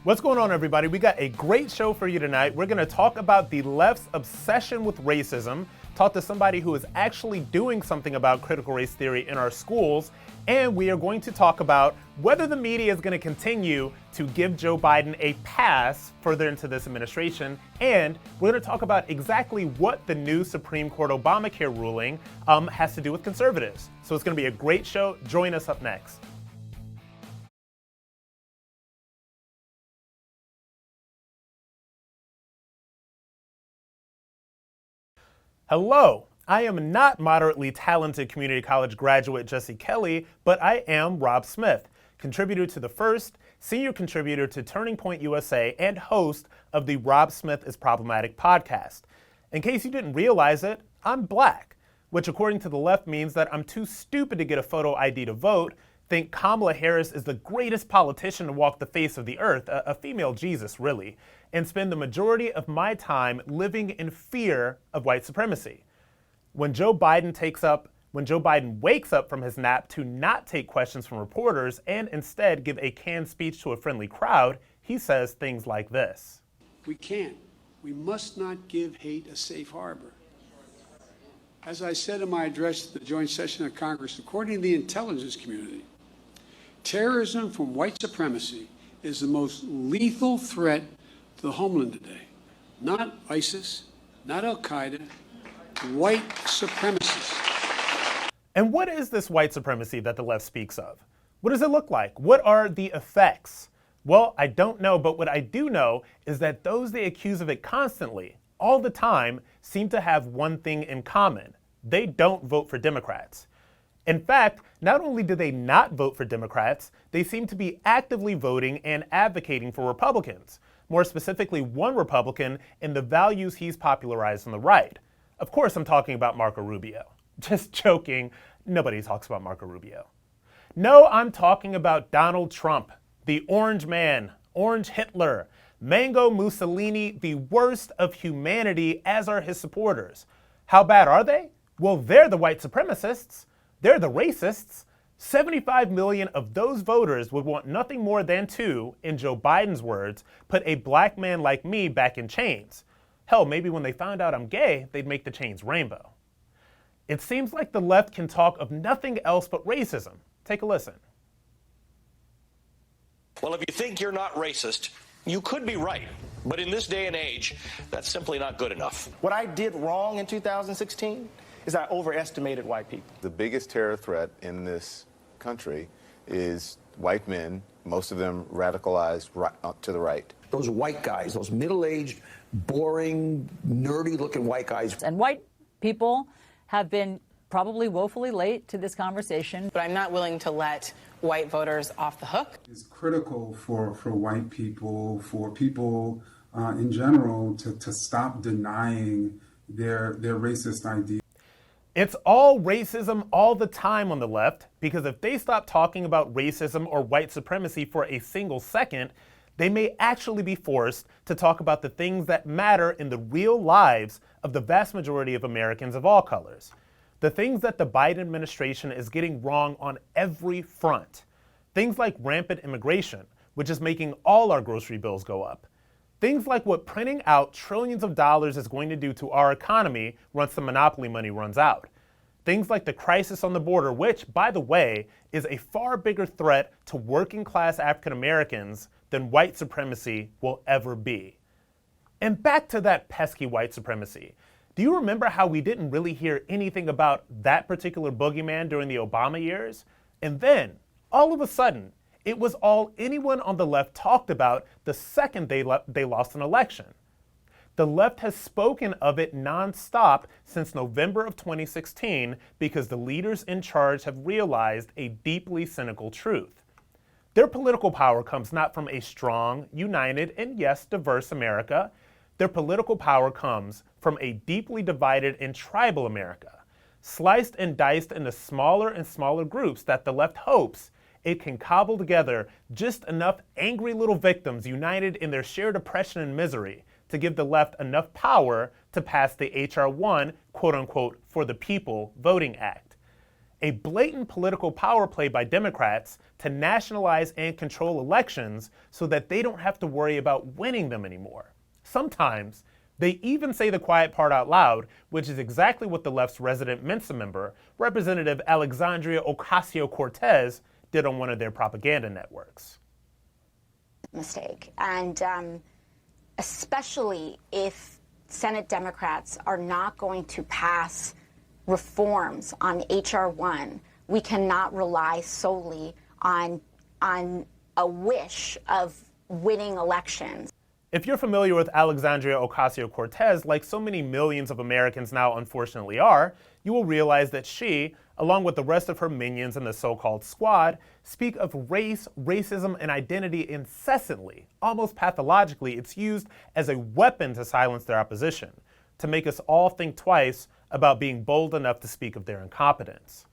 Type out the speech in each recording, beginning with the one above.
What's going on, everybody? We got a great show for you tonight. We're going to talk about the left's obsession with racism, talk to somebody who is actually doing something about critical race theory in our schools, and we are going to talk about whether the media is going to continue to give Joe Biden a pass further into this administration, and we're going to talk about exactly what the new Supreme Court Obamacare ruling has to do with conservatives. So it's going to be a great show. Join us up next. Hello, I am not moderately talented community college graduate Jesse Kelly, but I am Rob Smith, contributor to The First, senior contributor to Turning Point USA, and host of the Rob Smith is Problematic podcast. In case you didn't realize it, I'm black, which according to the left means that I'm too stupid to get a photo ID to vote, think Kamala Harris is the greatest politician to walk the face of the earth, a female Jesus really, and spend the majority of my time living in fear of white supremacy. When Joe Biden wakes up from his nap to not take questions from reporters and instead give a canned speech to a friendly crowd, he says things like this. We must not give hate a safe harbor. As I said in my address to the joint session of Congress, according to the intelligence community, terrorism from white supremacy is the most lethal threat to the homeland today. Not ISIS, not Al-Qaeda, white supremacists. And what is this white supremacy that the left speaks of? What does it look like? What are the effects? Well, I don't know, but what I do know is that those they accuse of it constantly, all the time, seem to have one thing in common. They don't vote for Democrats. In fact, not only do they not vote for Democrats, they seem to be actively voting and advocating for Republicans. More specifically, one Republican and the values he's popularized on the right. Of course, I'm talking about Marco Rubio. Just joking, nobody talks about Marco Rubio. No, I'm talking about Donald Trump, the orange man, orange Hitler, Mango Mussolini, the worst of humanity, as are his supporters. How bad are they? Well, they're the white supremacists. They're the racists. 75 million of those voters would want nothing more than to, in Joe Biden's words, put a black man like me back in chains. Hell, maybe when they found out I'm gay, they'd make the chains rainbow. It seems like the left can talk of nothing else but racism. Take a listen. Well, if you think you're not racist, you could be right. But in this day and age, that's simply not good enough. What I did wrong in 2016 is I overestimated white people. The biggest terror threat in this country is white men, most of them radicalized to the right. Those white guys, those middle-aged, boring, nerdy-looking white guys. And white people have been probably woefully late to this conversation. But I'm not willing to let white voters off the hook. It's critical for white people, for people in general, to stop denying their racist ideas. It's all racism all the time on the left, because if they stop talking about racism or white supremacy for a single second, they may actually be forced to talk about the things that matter in the real lives of the vast majority of Americans of all colors. The things that the Biden administration is getting wrong on every front. Things like rampant immigration, which is making all our grocery bills go up. Things like what printing out trillions of dollars is going to do to our economy once the monopoly money runs out. Things like the crisis on the border, which, by the way, is a far bigger threat to working class African Americans than white supremacy will ever be. And back to that pesky white supremacy. Do you remember how we didn't really hear anything about that particular boogeyman during the Obama years? And then, all of a sudden, it was all anyone on the left talked about the second they lost an election. The left has spoken of it nonstop since November of 2016 because the leaders in charge have realized a deeply cynical truth. Their political power comes not from a strong, united, and yes, diverse America. Their political power comes from a deeply divided and tribal America, sliced and diced into smaller and smaller groups that the left hopes it can cobble together just enough angry little victims united in their shared oppression and misery to give the left enough power to pass the H.R. 1, quote unquote, for the people voting act. a blatant political power play by Democrats to nationalize and control elections so that they don't have to worry about winning them anymore. Sometimes, they even say the quiet part out loud, which is exactly what the left's resident Mensa member, Representative Alexandria Ocasio-Cortez, did on one of their propaganda networks. Mistake. And especially if Senate Democrats are not going to pass reforms on H.R. 1, we cannot rely solely on a wish of winning elections. If you're familiar with Alexandria Ocasio-Cortez, like so many millions of Americans now unfortunately are, you will realize that she, along with the rest of her minions in the so-called squad, speak of race, racism, and identity incessantly. Almost pathologically, it's used as a weapon to silence their opposition, to make us all think twice about being bold enough to speak of their incompetence.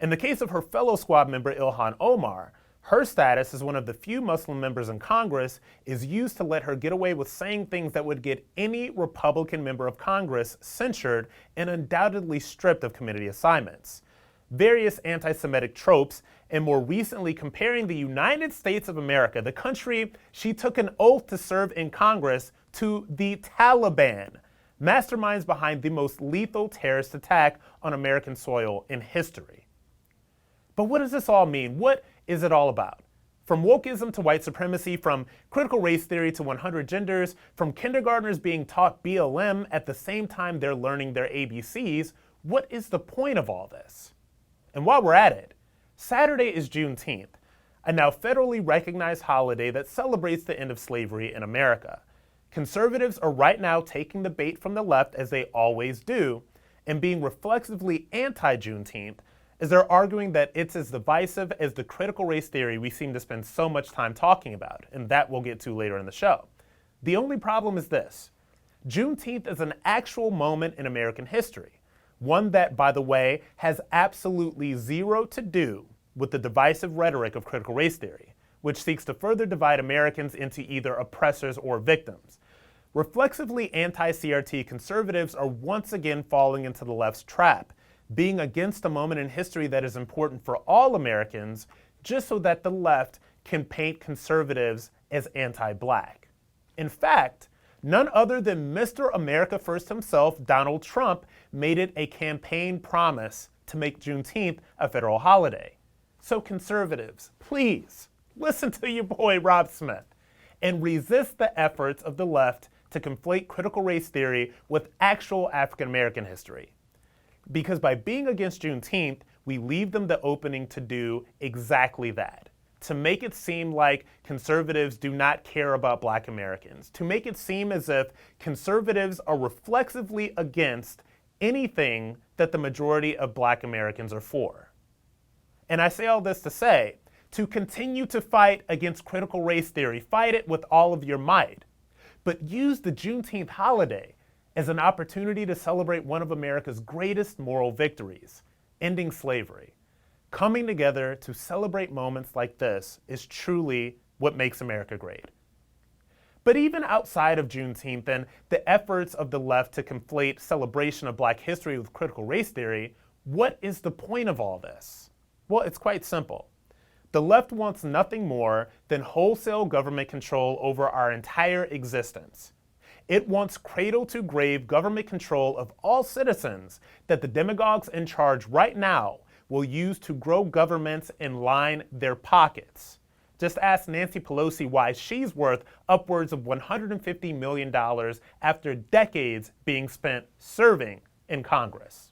In the case of her fellow squad member Ilhan Omar, her status as one of the few Muslim members in Congress is used to let her get away with saying things that would get any Republican member of Congress censured and undoubtedly stripped of committee assignments. Various anti-Semitic tropes, and more recently comparing the United States of America, the country she took an oath to serve in Congress, to the Taliban, masterminds behind the most lethal terrorist attack on American soil in history. But what does this all mean? What is it all about? From wokeism to white supremacy, from critical race theory to 100 genders, from kindergartners being taught BLM at the same time they're learning their ABCs, what is the point of all this? And while we're at it, Saturday is Juneteenth, a now federally recognized holiday that celebrates the end of slavery in America. Conservatives are right now taking the bait from the left, as they always do, and being reflexively anti-Juneteenth, as they're arguing that it's as divisive as the critical race theory we seem to spend so much time talking about, and that we'll get to later in the show. The only problem is this: Juneteenth is an actual moment in American history, one that, by the way, has absolutely zero to do with the divisive rhetoric of critical race theory, which seeks to further divide Americans into either oppressors or victims. Reflexively anti-CRT conservatives are once again falling into the left's trap, being against a moment in history that is important for all Americans, just so that the left can paint conservatives as anti-black. In fact, none other than Mr. America First himself, Donald Trump, made it a campaign promise to make Juneteenth a federal holiday. So conservatives, please listen to your boy Rob Smith and resist the efforts of the left to conflate critical race theory with actual African American history. Because by being against Juneteenth, we leave them the opening to do exactly that. To make it seem like conservatives do not care about black Americans. To make it seem as if conservatives are reflexively against anything that the majority of black Americans are for. And I say all this to say, to continue to fight against critical race theory, fight it with all of your might. But use the Juneteenth holiday as an opportunity to celebrate one of America's greatest moral victories, ending slavery. Coming together to celebrate moments like this is truly what makes America great. But even outside of Juneteenth and the efforts of the left to conflate celebration of black history with critical race theory, what is the point of all this? Well, it's quite simple. The left wants nothing more than wholesale government control over our entire existence. It wants cradle-to-grave government control of all citizens that the demagogues in charge right now will use to grow governments and line their pockets. Just ask Nancy Pelosi why she's worth upwards of $150 million after decades being spent serving in Congress.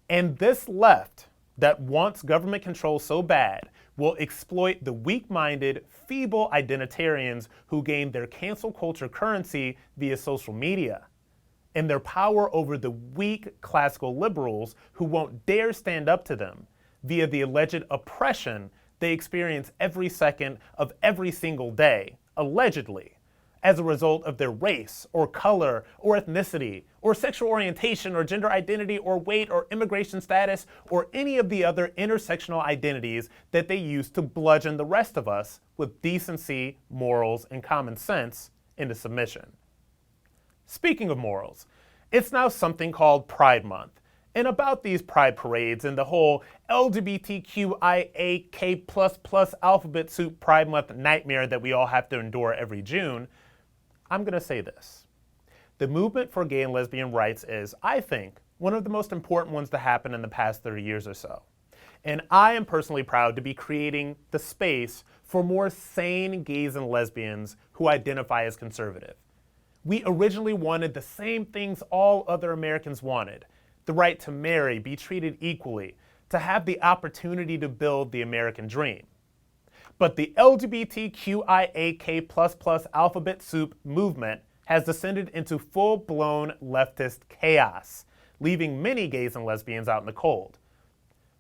And this left that wants government control so bad will exploit the weak-minded, feeble identitarians who gain their cancel culture currency via social media, and their power over the weak classical liberals who won't dare stand up to them via the alleged oppression they experience every second of every single day, allegedly, as a result of their race or color or ethnicity or sexual orientation or gender identity or weight or immigration status or any of the other intersectional identities that they use to bludgeon the rest of us with decency, morals, and common sense into submission. Speaking of morals, it's now something called Pride Month, And about these pride parades and the whole LGBTQIAK++ alphabet soup Pride Month nightmare that we all have to endure every June, I'm going to say this. The movement for gay and lesbian rights is, I think, one of the most important ones to happen in the past 30 years or so. And I am personally proud to be creating the space for more sane gays and lesbians who identify as conservative. We originally wanted the same things all other Americans wanted: the right to marry, be treated equally, to have the opportunity to build the American dream. But the LGBTQIAK++ alphabet soup movement has descended into full-blown leftist chaos, leaving many gays and lesbians out in the cold.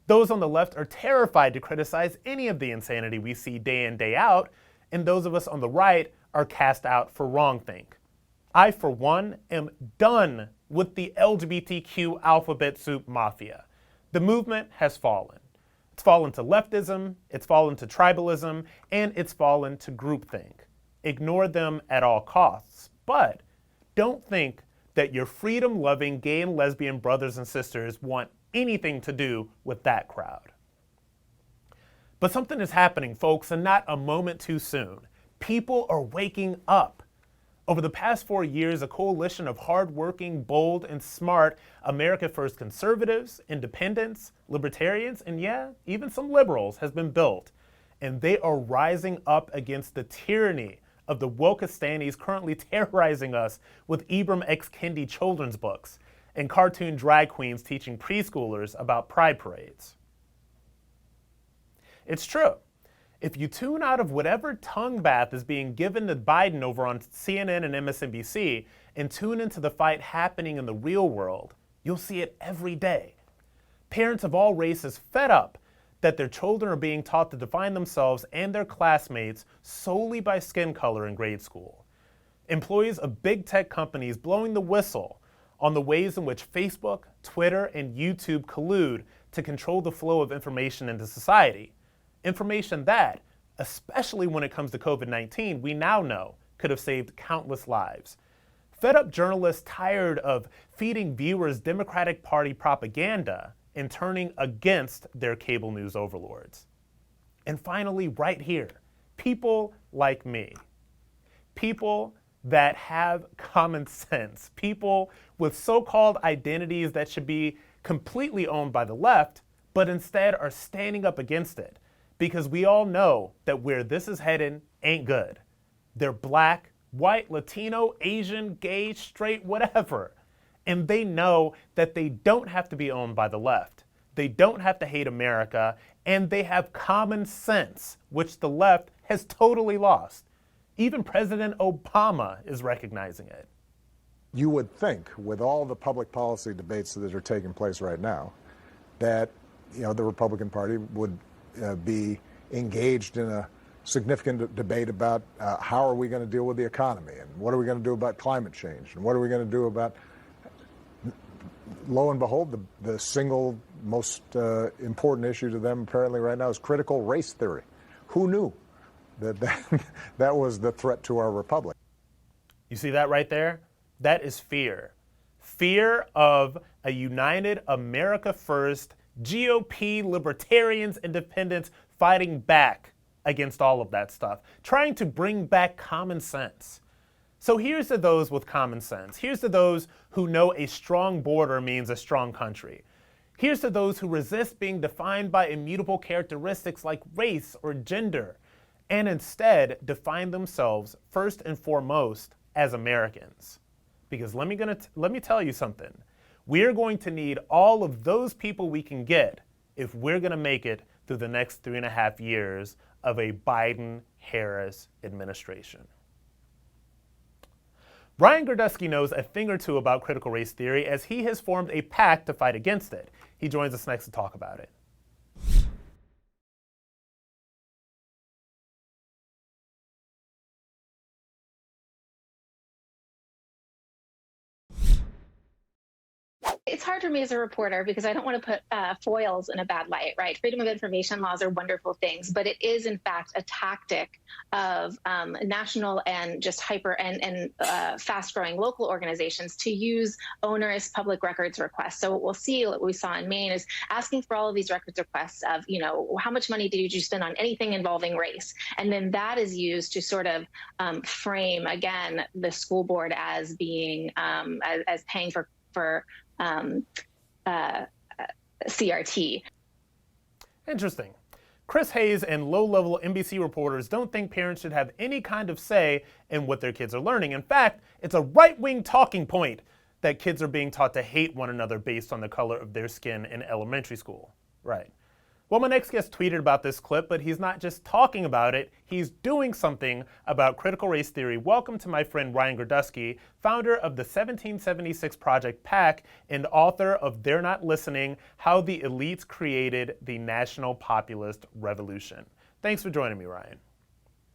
Those on the left are terrified to criticize any of the insanity we see day in, day out, and those of us on the right are cast out for wrongthink. I, for one, am done with the LGBTQ alphabet soup mafia. The movement has fallen. It's fallen to leftism, it's fallen to tribalism, and it's fallen to groupthink. Ignore them at all costs, but don't think that your freedom-loving gay and lesbian brothers and sisters want anything to do with that crowd. But something is happening, folks, and not a moment too soon. People are waking up. Over the past 4 years, a coalition of hardworking, bold, and smart America First conservatives, independents, libertarians, and yeah, even some liberals has been built. And they are rising up against the tyranny of the wokenesses currently terrorizing us with Ibram X. Kendi children's books and cartoon drag queens teaching preschoolers about pride parades. It's true. If you tune out of whatever tongue bath is being given to Biden over on CNN and MSNBC and tune into the fight happening in the real world, you'll see it every day. Parents of all races fed up that their children are being taught to define themselves and their classmates solely by skin color in grade school. Employees of big tech companies blowing the whistle on the ways in which Facebook, Twitter, and YouTube collude to control the flow of information into society. Information that, especially when it comes to COVID-19, we now know could have saved countless lives. Fed up journalists tired of feeding viewers Democratic Party propaganda and turning against their cable news overlords. And finally, right here, people like me. People that have common sense. People with so-called identities that should be completely owned by the left, but instead are standing up against it. Because we all know that where this is headed ain't good. They're black, white, Latino, Asian, gay, straight, whatever. And they know that they don't have to be owned by the left. They don't have to hate America, and they have common sense, which the left has totally lost. Even President Obama is recognizing it. You would think, with all the public policy debates that are taking place right now, that the Republican Party would be engaged in a significant debate about how are we going to deal with the economy, and what are we going to do about climate change, and what are we going to do about, lo and behold, the single most important issue to them apparently right now is critical race theory. Who knew that was the threat to our republic? You see that right there? That is fear. Fear of a united America First, GOP, libertarians, independents fighting back against all of that stuff, trying to bring back common sense. So here's to those with common sense. Here's to those who know a strong border means a strong country. Here's to those who resist being defined by immutable characteristics like race or gender, and instead define themselves first and foremost as Americans. Because let me tell you something. We're going to need all of those people we can get if we're going to make it through the next 3.5 years of a Biden-Harris administration. Brian GIRDUSKY knows a thing or two about critical race theory, as he has formed a pact to fight against it. He joins us next to talk about it. it's hard for me as a reporter because I don't want to put foils in a bad light, right? Freedom of information laws are wonderful things, but it is in fact a tactic of national and just hyper and fast-growing local organizations to use onerous public records requests. So what we'll see, what we saw in Maine, is asking for all of these records requests of, how much money did you spend on anything involving race? And then that is used to sort of frame, again, the school board as being, as paying for CRT. Interesting. Chris Hayes and low-level NBC reporters don't think parents should have any kind of say in what their kids are learning. In fact, it's a right-wing talking point that kids are being taught to hate one another based on the color of their skin in elementary school. Right. Well, my next guest tweeted about this clip, but he's not just talking about it, he's doing something about critical race theory. Welcome to my friend Ryan GIRDUSKY, founder of the 1776 Project PAC and author of They're Not Listening: How the Elites Created the National Populist Revolution. Thanks for joining me, Ryan.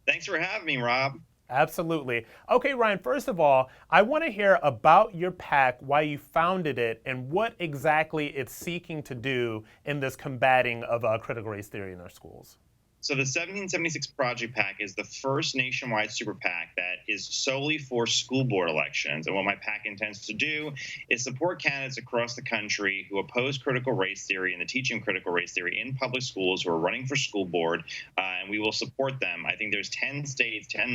Thanks for having me, Rob. Absolutely. Okay, Ryan, first of all, I want to hear about your PAC, why you founded it, and what exactly it's seeking to do in this combating of critical race theory in our schools. So the 1776 Project PAC is the first nationwide super PAC that is solely for school board elections. And what my PAC intends to do is support candidates across the country who oppose critical race theory and the teaching of critical race theory in public schools who are running for school board, and we will support them. I think there's 10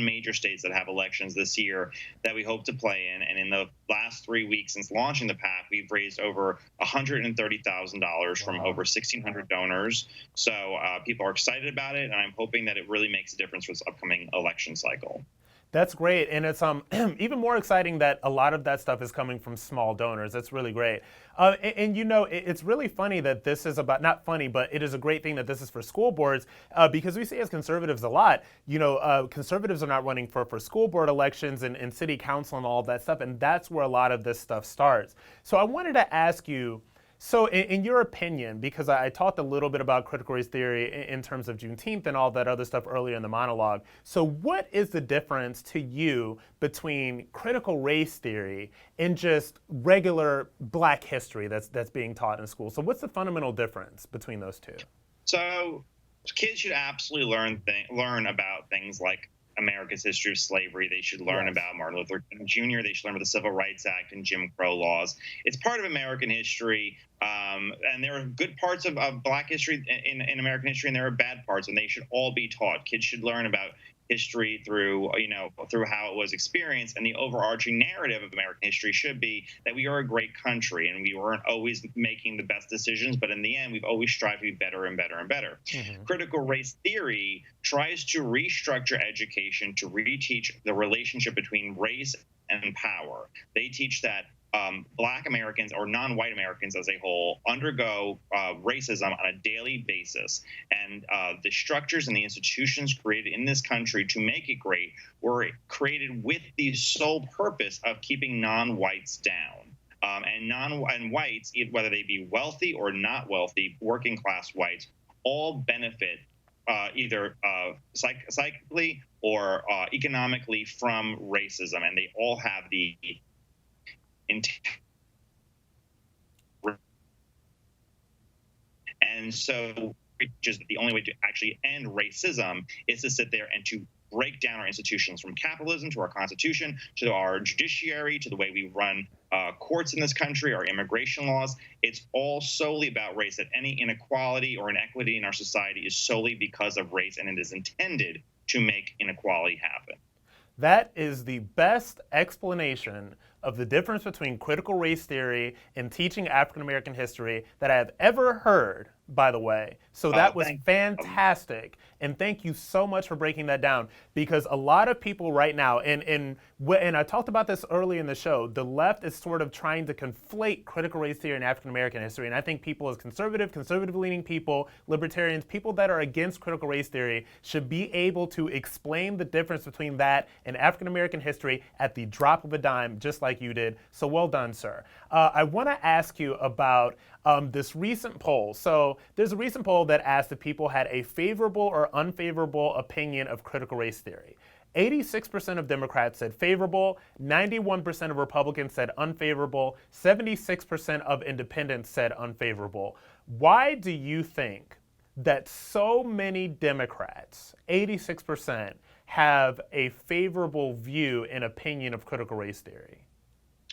major states that have elections this year that we hope to play in. And in the last 3 weeks since launching the PAC, we've raised over $130,000 from over 1,600 donors. So people are excited about it, and I'm hoping that it really makes a difference for this upcoming election cycle. That's great, and it's even more exciting that a lot of that stuff is coming from small donors. That's really great. And it's really funny that this is about, not funny, but it is a great thing that this is for school boards, because we see as conservatives a lot, conservatives are not running for school board elections and city council and all of that stuff, and that's where a lot of this stuff starts. So I wanted to ask you, so in your opinion, because I talked a little bit about critical race theory in terms of Juneteenth and all that other stuff earlier in the monologue, so what is the difference to you between critical race theory and just regular Black history that's being taught in school? So what's the fundamental difference between those two? So kids should absolutely learn about things like America's history of slavery. They should learn about Martin Luther King Jr. They should learn about the Civil Rights Act and Jim Crow laws. It's part of American history, and there are good parts of Black history in American history, and there are bad parts, and they should all be taught. Kids should learn about history through how it was experienced, and the overarching narrative of American history should be that we are a great country and we weren't always making the best decisions, but in the end we've always strived to be better and better and better. Critical race theory tries to restructure education to reteach the relationship between race and power. They teach that Black Americans or non-white Americans as a whole undergo racism on a daily basis. And the structures and the institutions created in this country to make it great were created with the sole purpose of keeping non-whites down. And whites, whether they be wealthy or not wealthy, working class whites, all benefit either psychically or economically from racism. And they all have the and so just the only way to actually end racism is to sit there and to break down our institutions, from capitalism to our Constitution to our judiciary to the way we run courts in this country, our immigration laws. It's all solely about race, that any inequality or inequity in our society is solely because of race, and it is intended to make inequality happen. That is the best explanation of the difference between critical race theory and teaching African American history that I have ever heard, by the way. So that was fantastic. And thank you so much for breaking that down, because a lot of people right now, and I talked about this early in the show, the left is sort of trying to conflate critical race theory and African American history. And I think people as conservative-leaning people, libertarians, people that are against critical race theory should be able to explain the difference between that and African American history at the drop of a dime, just like you did. So well done, sir. I want to ask you about this recent poll. So there's a recent poll that asked if people had a favorable or unfavorable opinion of critical race theory. 86% of Democrats said favorable, 91% of Republicans said unfavorable, 76% of independents said unfavorable. Why do you think that so many Democrats, 86%, have a favorable view and opinion of critical race theory?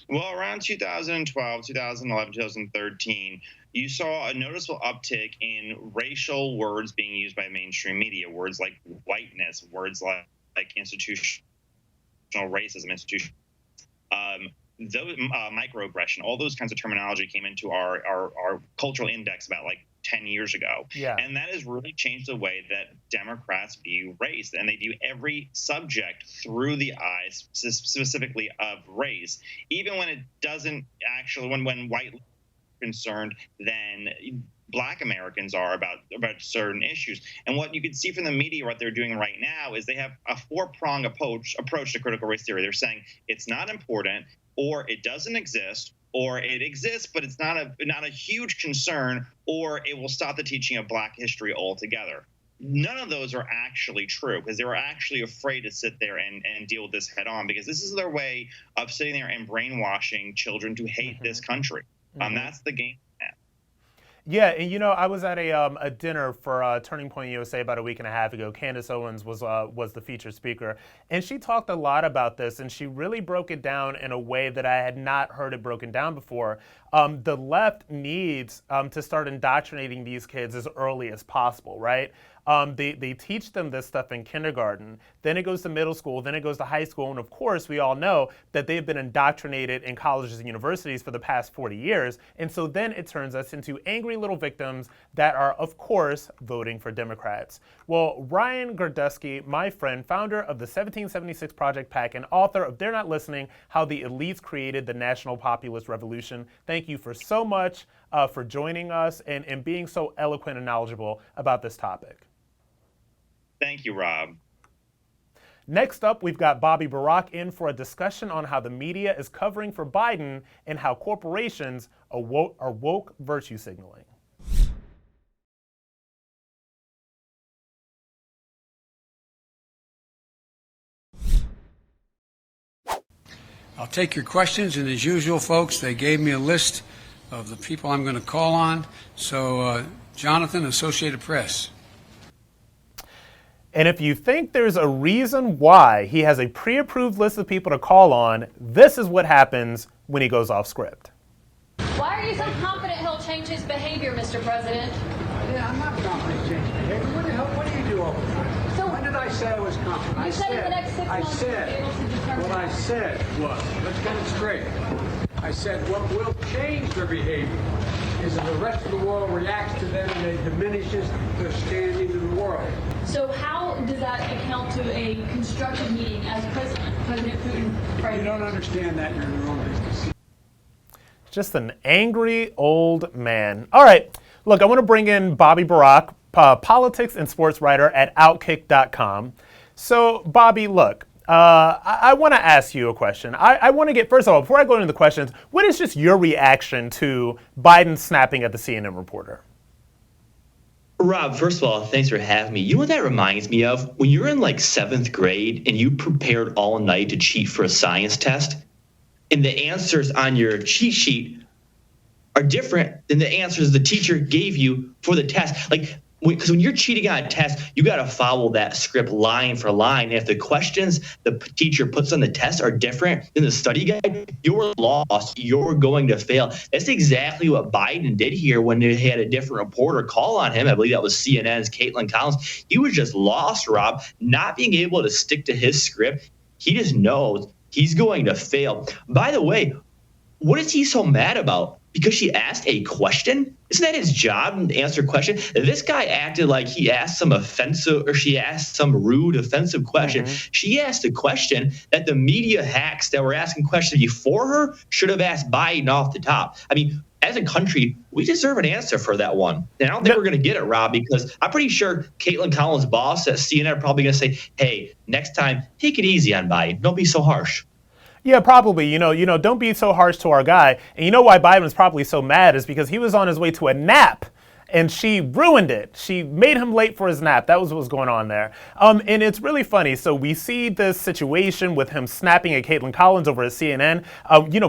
Well, around 2012, 2011, 2013, you saw a noticeable uptick in racial words being used by mainstream media, words like whiteness, words like institutional racism, institutional, microaggression, all those kinds of terminology came into our cultural index about like 10 years ago. Yeah. And that has really changed the way that Democrats view race. And they view every subject through the eyes specifically of race, even when it doesn't actually, when white are concerned than Black Americans are about certain issues. And what you can see from the media, what they're doing right now, is they have a four-pronged approach to critical race theory. They're saying it's not important, or it doesn't exist, or it exists, but it's not a huge concern, or it will stop the teaching of Black history altogether. None of those are actually true, because they were actually afraid to sit there and deal with this head on, because this is their way of sitting there and brainwashing children to hate this country. That's the game. Yeah, and I was at a dinner for Turning Point USA about a week and a half ago. Candace Owens was the featured speaker, and she talked a lot about this, and she really broke it down in a way that I had not heard it broken down before. The left needs to start indoctrinating these kids as early as possible, right? They teach them this stuff in kindergarten, then it goes to middle school, then it goes to high school, and of course we all know that they've been indoctrinated in colleges and universities for the past 40 years, and so then it turns us into angry little victims that are, of course, voting for Democrats. Well, Ryan GIRDUSKY, my friend, founder of the 1776 Project PAC and author of They're Not Listening, How the Elites Created the National Populist Revolution, thank you for so much for joining us and being so eloquent and knowledgeable about this topic. Thank you, Rob. Next up, we've got Bobby BURACK in for a discussion on how the media is covering for Biden and how corporations are woke virtue signaling. I'll take your questions, and as usual, folks, they gave me a list of the people I'm going to call on. So, Jonathan, Associated Press. And if you think there's a reason why he has a pre-approved list of people to call on, this is what happens when he goes off script. Why are you so confident he'll change his behavior, Mr. President? Yeah, I'm not confident in changing behavior. What do you do all the time? So when did I say I was confident? You said in the next 6 months you'll be able to determine. What I said was, let's get it straight. I said what will change their behavior is if the rest of the world reacts to them and it diminishes their standing in the world. So how does that account to a constructive meeting as President Putin? You don't understand that, you're in your own business. Just an angry old man. All right, look, I want to bring in Bobby BURACK, politics and sports writer at Outkick.com. So, Bobby, look, I want to ask you a question. I want to get, first of all, before I go into the questions, what is just your reaction to Biden snapping at the CNN reporter? Rob, first of all, thanks for having me. You know what that reminds me of? When you were in like 7th grade and you prepared all night to cheat for a science test, and the answers on your cheat sheet are different than the answers the teacher gave you for the test. Like, because when you're cheating on a test, you got to follow that script line for line. And if the questions the teacher puts on the test are different than the study guide, you're lost. You're going to fail. That's exactly what Biden did here when they had a different reporter call on him. I believe that was CNN's Caitlin Collins. He was just lost, Rob, not being able to stick to his script. He just knows he's going to fail. By the way, what is he so mad about? Because she asked a question? Isn't that his job to answer a question? This guy acted like he asked some offensive, or she asked some rude, offensive question. She asked a question that the media hacks that were asking questions before her should have asked Biden off the top. I mean, as a country, we deserve an answer for that one. And I don't think we're going to get it, Rob, because I'm pretty sure Caitlin Collins' boss at CNN are probably going to say, hey, next time, take it easy on Biden. Don't be so harsh. Yeah, probably. You know, don't be so harsh to our guy. And you know why Biden was probably so mad is because he was on his way to a nap and she ruined it. She made him late for his nap. That was what was going on there. And it's really funny. So we see this situation with him snapping at Caitlin Collins over at CNN.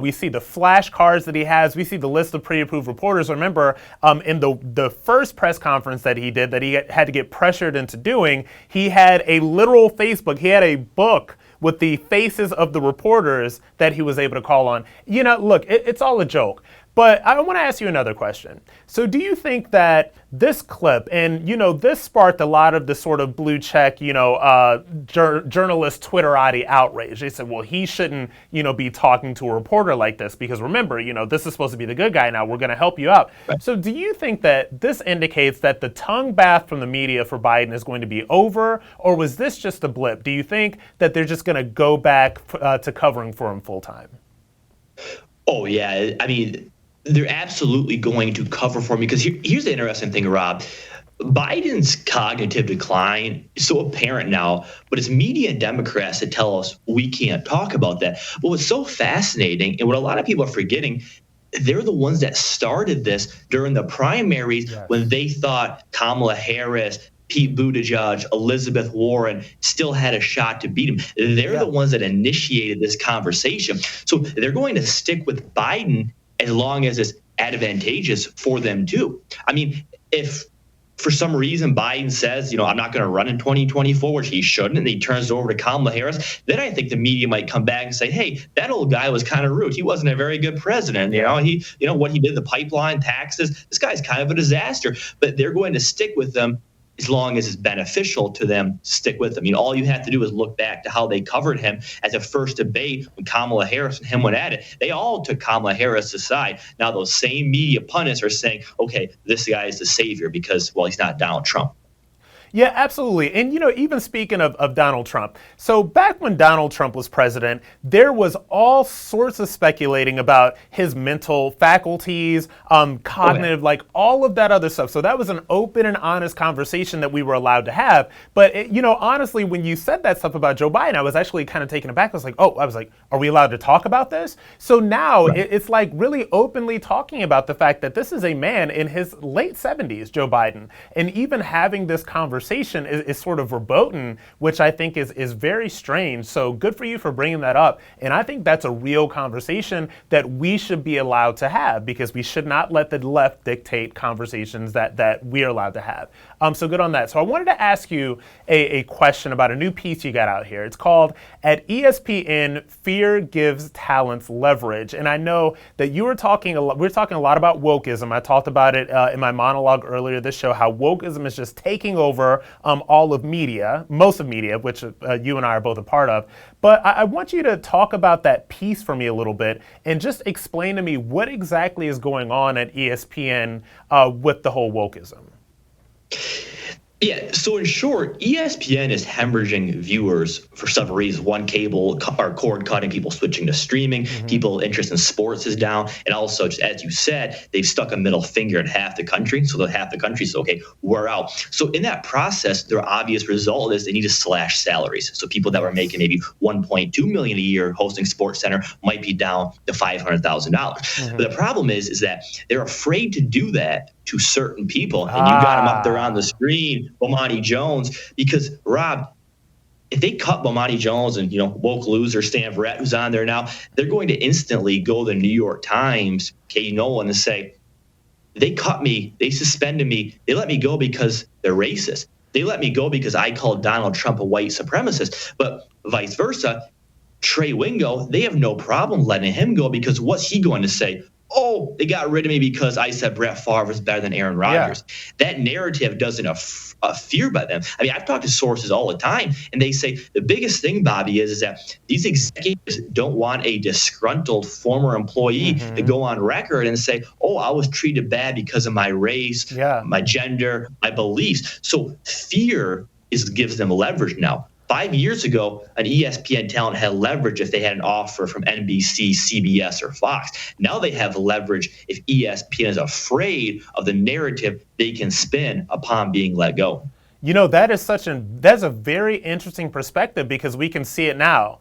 We see the flashcards that he has. We see the list of pre-approved reporters. Remember, in the first press conference that he did, that he had to get pressured into doing, he had a literal Facebook. He had a book with the faces of the reporters that he was able to call on. Look, it's all a joke. But I want to ask you another question. So do you think that this clip, and this sparked a lot of the sort of blue check, journalist Twitterati outrage. They said, well, he shouldn't, be talking to a reporter like this because remember, this is supposed to be the good guy now. We're going to help you out. Right. So do you think that this indicates that the tongue bath from the media for Biden is going to be over, or was this just a blip? Do you think that they're just going to go back to covering for him full time? Oh, yeah. I mean, they're absolutely going to cover for me because here's the interesting thing, Rob. Biden's cognitive decline is so apparent now, but it's media and Democrats that tell us we can't talk about that. But what's so fascinating and what a lot of people are forgetting, they're the ones that started this during the primaries when they thought Kamala Harris, Pete Buttigieg, Elizabeth Warren still had a shot to beat him. They're the ones that initiated this conversation. So they're going to stick with Biden as long as it's advantageous for them too. I mean, if for some reason Biden says, I'm not going to run in 2024, which he shouldn't, and he turns it over to Kamala Harris, then I think the media might come back and say, hey, that old guy was kind of rude. He wasn't a very good president. What he did, the pipeline, taxes, this guy's kind of a disaster. But they're going to stick with them as long as it's beneficial to them, stick with them. All you have to do is look back to how they covered him at the first debate when Kamala Harris and him went at it. They all took Kamala Harris aside. Now those same media pundits are saying, okay, this guy is the savior because, well, he's not Donald Trump. Yeah, absolutely. And, even speaking of Donald Trump, so back when Donald Trump was president, there was all sorts of speculating about his mental faculties, cognitive, like all of that other stuff. So that was an open and honest conversation that we were allowed to have. But, honestly, when you said that stuff about Joe Biden, I was actually kind of taken aback. I was like, are we allowed to talk about this? So now it's like really openly talking about the fact that this is a man in his late 70s, Joe Biden, and even having this conversation is sort of verboten, which I think is very strange. So good for you for bringing that up. And I think that's a real conversation that we should be allowed to have because we should not let the left dictate conversations that we're allowed to have. So good on that. So I wanted to ask you a question about a new piece you got out here. It's called At ESPN, Fear Gives Talents Leverage. And I know that we were talking a lot about wokeism. I talked about it in my monologue earlier this show, how wokeism is just taking over all of media, most of media, which you and I are both a part of. But I want you to talk about that piece for me a little bit and just explain to me what exactly is going on at ESPN with the whole wokeism. Yeah, so in short, ESPN is hemorrhaging viewers for several reasons. One, cable or cord cutting, people switching to streaming, people interest in sports is down. And also, just as you said, they've stuck a middle finger in half the country. So half the country says, okay, we're out. So in that process, their obvious result is they need to slash salaries. So people that were making maybe $1.2 million a year hosting SportsCenter might be down to $500,000. But the problem is that they're afraid to do that to certain people. And you got them up there on the screen, Bomani Jones, because Rob, if they cut Bomani Jones and, woke loser Stan Verrett, who's on there now, they're going to instantly go to the New York Times, Katie Nolan, and say, they cut me, they suspended me, they let me go because they're racist. They let me go because I called Donald Trump a white supremacist. But vice versa, Trey Wingo, they have no problem letting him go because what's he going to say? Oh, they got rid of me because I said Brett Favre was better than Aaron Rodgers. Yeah. That narrative doesn't fear by them. I mean, I've talked to sources all the time, and they say the biggest thing, Bobby, is that these executives don't want a disgruntled former employee to go on record and say, oh, I was treated bad because of my race, my gender, my beliefs. So fear gives them leverage now. 5 years ago, an ESPN talent had leverage if they had an offer from NBC, CBS, or Fox. Now they have leverage if ESPN is afraid of the narrative they can spin upon being let go. That's a very interesting perspective because we can see it now.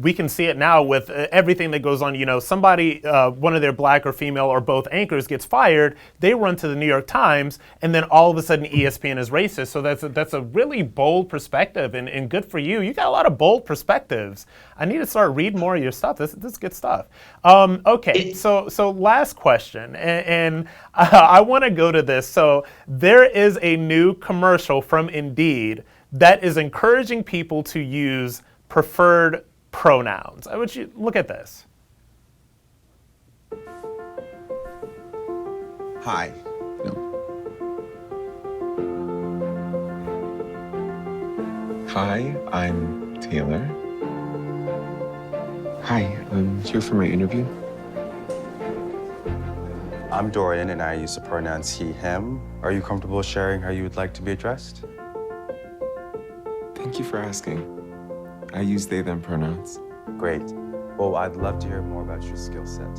We can see it now with everything that goes on. You know, somebody, one of their black or female or both anchors gets fired, they run to the New York Times, and then all of a sudden ESPN is racist. So that's a really bold perspective, and good for you. You got a lot of bold perspectives. I need to start reading more of your stuff. This is good stuff. Okay, so last question, and I want to go to this. So there is a new commercial from Indeed that is encouraging people to use preferred pronouns. I want you to look at this. Hi. Hi, I'm Taylor. Hi, I'm here for my interview. I'm Dorian, and I use the pronouns he, him. Are you comfortable sharing how you would like to be addressed? Thank you for asking. I use they, them pronouns. Great. Well, I'd love to hear more about your skill set.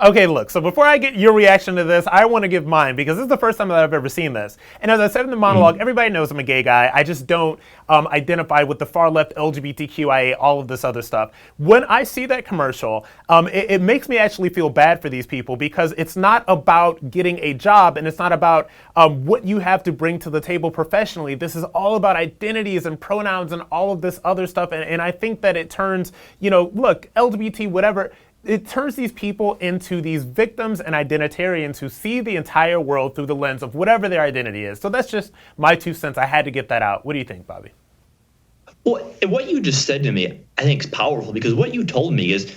Okay, look, so before I get your reaction to this, I want to give mine, because this is the first time that I've ever seen this. And as I said in the monologue, everybody knows I'm a gay guy. I just don't identify with the far left, LGBTQIA, all of this other stuff. When I see that commercial, it makes me actually feel bad for these people, because it's not about getting a job, and it's not about what you have to bring to the table professionally. This is all about identities and pronouns and all of this other stuff. And I think that it turns, you know, look, LGBT, whatever, it turns these people into these victims and identitarians who see the entire world through the lens of whatever their identity is. So that's just my 2 cents. I had to get that out. What do you think, Bobby? Well, what you just said to me, I think is powerful, because what you told me is,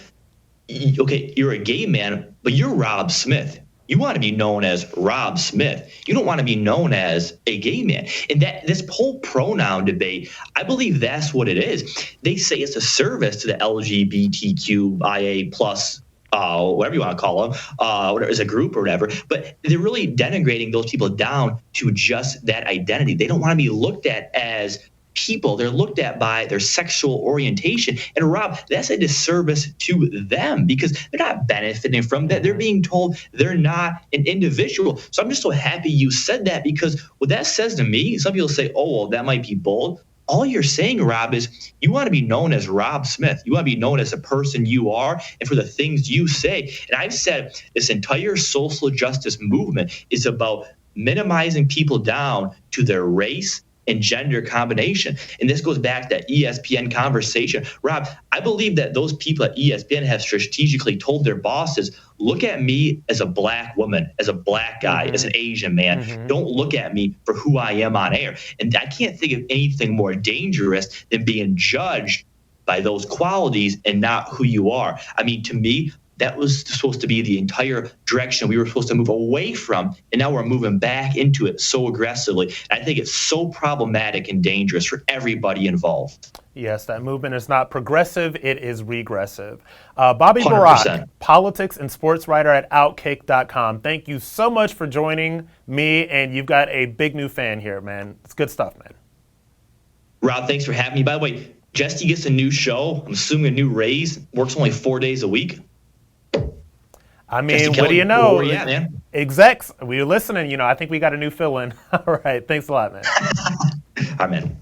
okay, you're a gay man, but you're Rob Smith. You want to be known as Rob Smith. You don't want to be known as a gay man. And that this whole pronoun debate, I believe that's what it is. They say it's a service to the LGBTQIA plus, whatever you want to call them, whatever, as a group or whatever. But they're really denigrating those people down to just that identity. They don't want to be looked at as people. They're looked at by their sexual orientation. And Rob, that's a disservice to them, because they're not benefiting from that. They're being told they're not an individual. So I'm just so happy you said that, because what that says to me, some people say, oh, well, that might be bold. All you're saying, Rob, is you want to be known as Rob Smith. You want to be known as the person you are and for the things you say. And I've said this entire social justice movement is about minimizing people down to their race and gender combination. And this goes back to that ESPN conversation. Rob, I believe that those people at ESPN have strategically told their bosses, look at me as a black woman, as a black guy, as an Asian man. Don't look at me for who I am on air. And I can't think of anything more dangerous than being judged by those qualities and not who you are. I mean, to me, that was supposed to be the entire direction we were supposed to move away from, and now we're moving back into it so aggressively. And I think it's so problematic and dangerous for everybody involved. Yes, that movement is not progressive, it is regressive. Bobby Barack, politics and sports writer at Outkick.com. Thank you so much for joining me, and you've got a big new fan here, man. It's good stuff, man. Rob, thanks for having me. By the way, Jesse gets a new show. I'm assuming a new raise. Works only 4 days a week. I mean, what do you know? Where you at, man? Execs, we're listening. You know, I think we got a new fill-in. All right, thanks a lot, man. All right, man.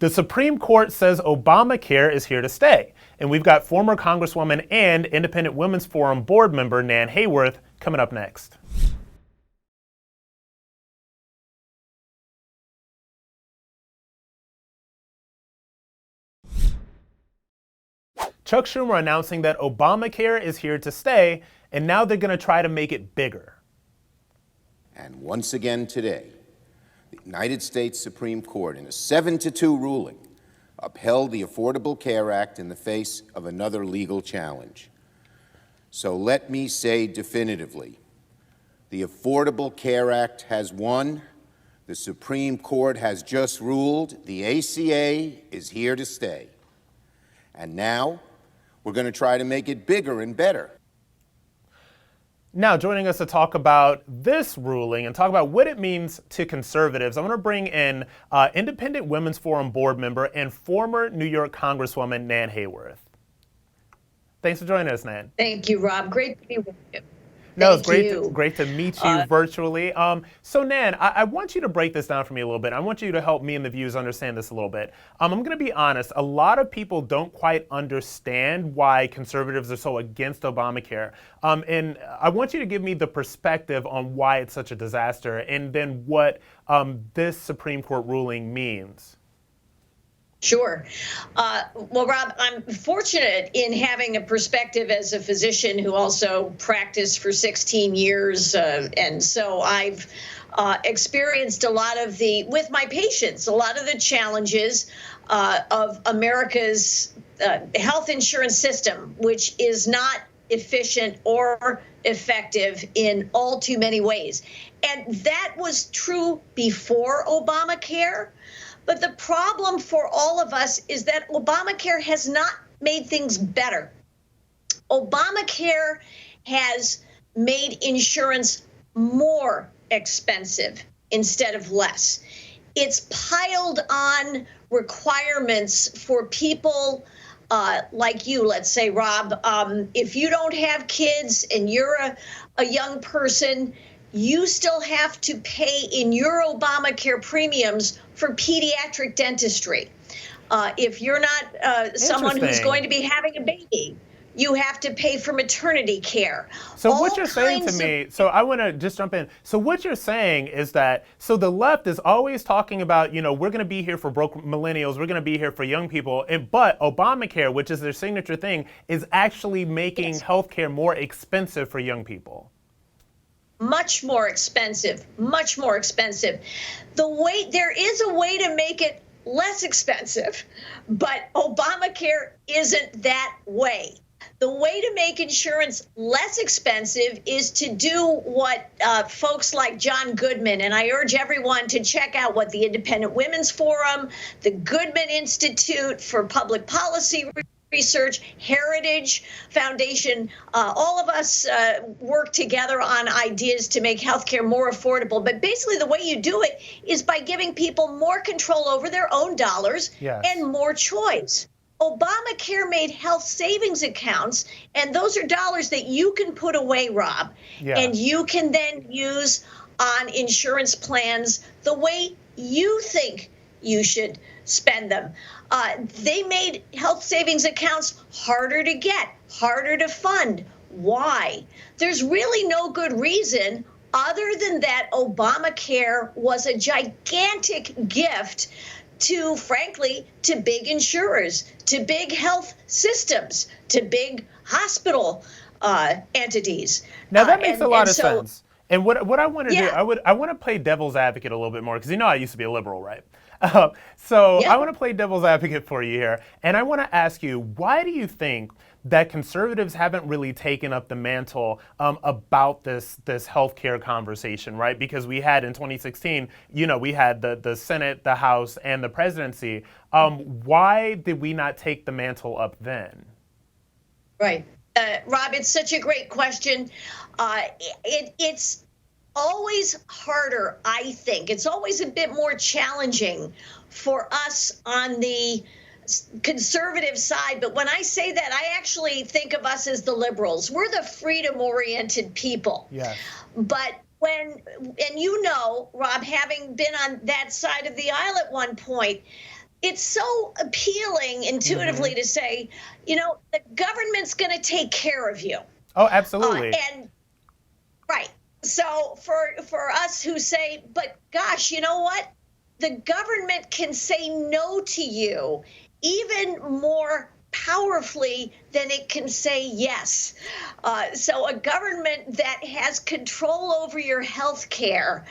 The Supreme Court says Obamacare is here to stay. And we've got former Congresswoman and Independent Women's Forum board member Nan HAYWORTH coming up next. Chuck Schumer announcing that Obamacare is here to stay, and now they're going to try to make it bigger. And once again today, the United States Supreme Court, in a 7-2 ruling, upheld the Affordable Care Act in the face of another legal challenge. So let me say definitively, the Affordable Care Act has won. The Supreme Court has just ruled the ACA is here to stay. And now, we're going to try to make it bigger and better. Now, joining us to talk about this ruling and talk about what it means to conservatives, I'm going to bring in Independent Women's Forum board member and former New York Congresswoman Nan HAYWORTH. Thanks for joining us, Nan. Thank you, Rob. Great to be with you. No, it's Thank you. great to meet you virtually. So Nan, I want you to break this down for me a little bit. I want you to help me and the viewers understand this a little bit. I'm going to be honest. A lot of people don't quite understand why conservatives are so against Obamacare. And I want you to give me the perspective on why it's such a disaster, and then what this Supreme Court ruling means. Sure. Well, Rob, I'm fortunate in having a perspective as a physician who also practiced for 16 years. And so I've experienced a lot of with my patients, a lot of the challenges of America's health insurance system, which is not efficient or effective in all too many ways. And that was true before Obamacare. But the problem for all of us is that Obamacare has not made things better. Obamacare has made insurance more expensive instead of less. It's piled on requirements for people like you, let's say, Rob. If you don't have kids and you're a young person, you still have to pay in your Obamacare premiums for pediatric dentistry. If you're not someone who's going to be having a baby, you have to pay for maternity care. So what you're saying to me, so I want to just jump in. So what you're saying is that, so the left is always talking about, we're going to be here for broke millennials, we're going to be here for young people, but Obamacare, which is their signature thing, is actually making healthcare more expensive for young people. Much more expensive, much more expensive. There is a way to make it less expensive, but Obamacare isn't that way. The way to make insurance less expensive is to do what folks like John Goodman, and I urge everyone to check out what the Independent Women's Forum, the Goodman Institute for Public Policy Research, Heritage Foundation, all of us work together on ideas to make healthcare more affordable. But basically the way you do it is by giving people more control over their own dollars and more choice. Obamacare made health savings accounts, and those are dollars that you can put away, Rob, and you can then use on insurance plans the way you think you should spend them. They made health savings accounts harder to get, harder to fund. Why? There's really no good reason other than that Obamacare was a gigantic gift to, frankly, to big insurers, to big health systems, to big hospital entities. Now that makes a lot of sense. And what I want to do, I want to play devil's advocate a little bit more, because I used to be a liberal, right? I want to play devil's advocate for you here, and I want to ask you, why do you think that conservatives haven't really taken up the mantle about this healthcare conversation, right? Because we had in 2016, we had the Senate, the House, and the presidency. Why did we not take the mantle up then? Right. Rob, it's such a great question. It's always harder, I think. It's always a bit more challenging for us on the conservative side. But when I say that, I actually think of us as the liberals. We're the freedom-oriented people. Yes. But and Rob, having been on that side of the aisle at one point, it's so appealing intuitively to say, the government's going to take care of you. Oh, absolutely. Right. So for us who say, but gosh, you know what? The government can say no to you even more powerfully than it can say yes. So a government that has control over your health care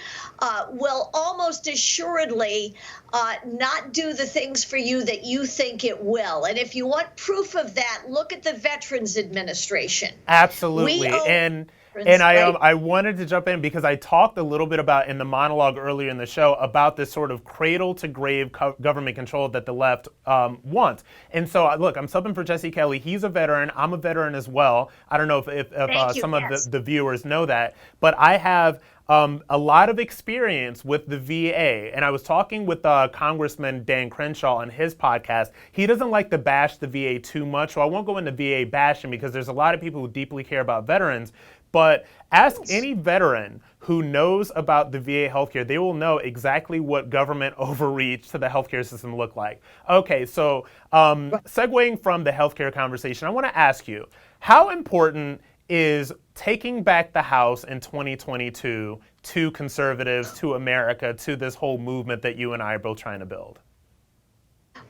will almost assuredly not do the things for you that you think it will. And if you want proof of that, look at the Veterans Administration. Absolutely. And I wanted to jump in because I talked a little bit about in the monologue earlier in the show about this sort of cradle to grave government control that the left wants. And so, look, I'm subbing for Jesse Kelly. He's a veteran. I'm a veteran as well. I don't know if some of the viewers know that, but I have a lot of experience with the VA. And I was talking with Congressman Dan Crenshaw on his podcast. He doesn't like to bash the VA too much, so I won't go into VA bashing because there's a lot of people who deeply care about veterans. But ask any veteran who knows about the VA healthcare. They will know exactly what government overreach to the healthcare system look like. Okay, so segueing from the healthcare conversation, I want to ask you, how important is taking back the House in 2022 to conservatives, to America, to this whole movement that you and I are both trying to build?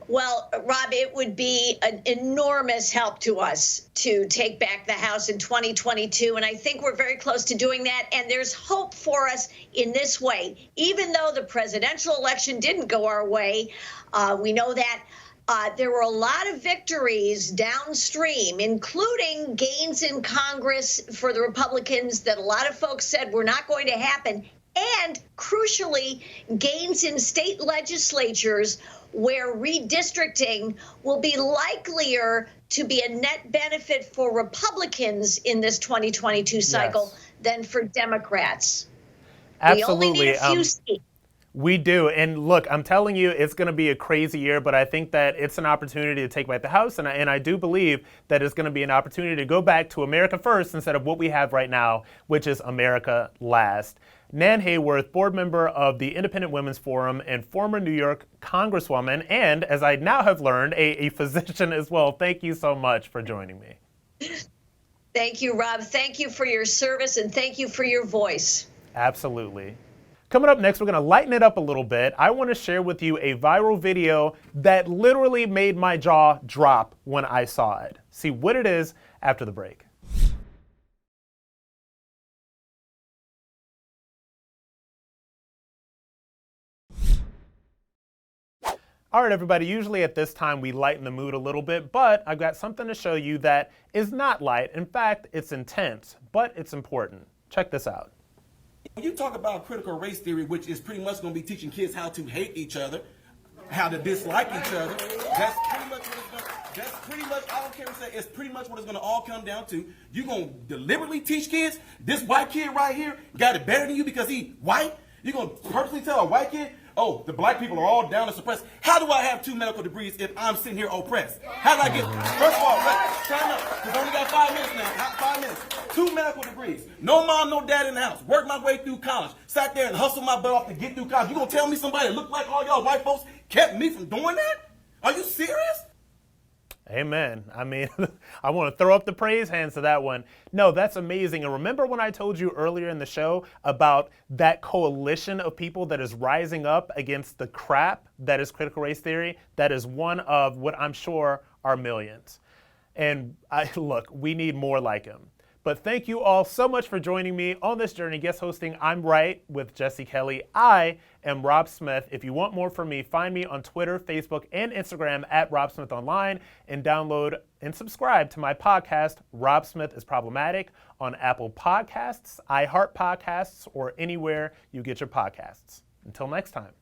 Well, Rob, it would be an enormous help to us to take back the House in 2022. And I think we're very close to doing that. And there's hope for us in this way. Even though the presidential election didn't go our way, we know that there were a lot of victories downstream, including gains in Congress for the Republicans that a lot of folks said were not going to happen. And crucially, gains in state legislatures where redistricting will be likelier to be a net benefit for Republicans in this 2022 cycle than for Democrats. Absolutely. We only need a few seats. We do. And look, I'm telling you, it's going to be a crazy year, but I think that it's an opportunity to take back the House. And I do believe that it's going to be an opportunity to go back to America first instead of what we have right now, which is America last. Nan Hayworth, board member of the Independent Women's Forum and former New York Congresswoman, and as I now have learned, a physician as well. Thank you so much for joining me. Thank you, Rob. Thank you for your service and thank you for your voice. Absolutely. Coming up next, we're going to lighten it up a little bit. I want to share with you a viral video that literally made my jaw drop when I saw it. See what it is after the break. All right, everybody, usually at this time we lighten the mood a little bit, but I've got something to show you that is not light. In fact, it's intense, but it's important. Check this out. When you talk about critical race theory, which is pretty much going to be teaching kids how to hate each other, how to dislike each other, that's pretty much what it's going to, that's pretty much, I don't care what you say, it's pretty much what it's going to all come down to. You're going to deliberately teach kids, this white kid right here got it better than you because he white? You're going to purposely tell a white kid, oh, the black people are all down and suppressed. How do I have 2 medical degrees if I'm sitting here oppressed? How do I get, first of all, time up, because I only got 5 minutes now, 5 minutes. 2 medical degrees, no mom, no dad in the house, worked my way through college, sat there and hustled my butt off to get through college. You gonna tell me somebody that looked like all y'all white folks kept me from doing that? Are you serious? Amen. I mean, I want to throw up the praise hands to that one. No, that's amazing. And remember when I told you earlier in the show about that coalition of people that is rising up against the crap that is critical race theory? That is one of what I'm sure are millions. And look, we need more like him. But thank you all so much for joining me on this journey, guest hosting I'm Right with Jesse Kelly. I am Rob Smith. If you want more from me, find me on Twitter, Facebook, and Instagram at Rob Smith Online, and download and subscribe to my podcast, Rob Smith is Problematic, on Apple Podcasts, iHeart Podcasts, or anywhere you get your podcasts. Until next time.